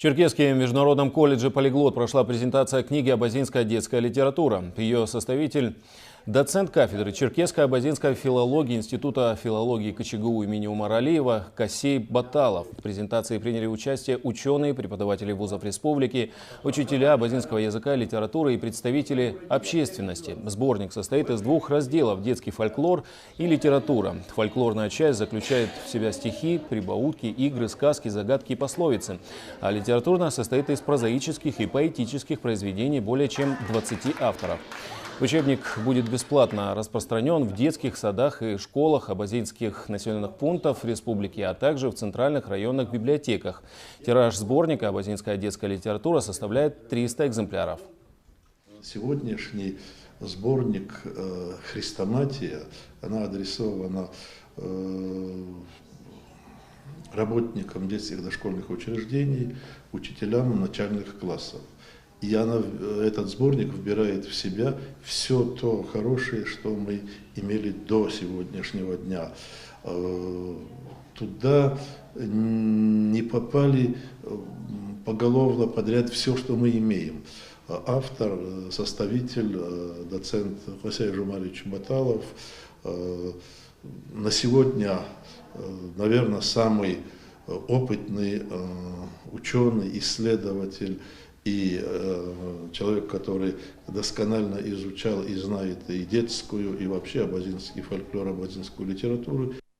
В Черкесском международном колледже «Полиглот» прошла презентация книги «Абазинская детская литература». Ее составитель – доцент кафедры черкесско-абазинской филологии Института филологии КЧГУ имени Умара Алиева Касей Баталов. В презентации приняли участие ученые, преподаватели вузов республики, учителя абазинского языка и литературы и представители общественности. Сборник состоит из двух разделов – детский фольклор и литература. Фольклорная часть заключает в себя стихи, прибаутки, игры, сказки, загадки и пословицы. А литературная состоит из прозаических и поэтических произведений более чем 20 авторов. Учебник будет бесплатно распространен в детских садах и школах абазинских населенных пунктов республики, а также в центральных районных библиотеках. Тираж сборника «Абазинская детская литература» составляет 300 экземпляров. Сегодняшний сборник «Хрестоматия», она адресована работникам детских дошкольных учреждений, учителям начальных классов. И этот сборник вбирает в себя все то хорошее, что мы имели до сегодняшнего дня. Туда не попали поголовно подряд все, что мы имеем. Автор, составитель, доцент Касей Жумаревич Баталов на сегодня, наверное, самый опытный ученый, исследователь и человек, который досконально изучал и знает и детскую, и вообще абазинский фольклор, абазинскую литературу,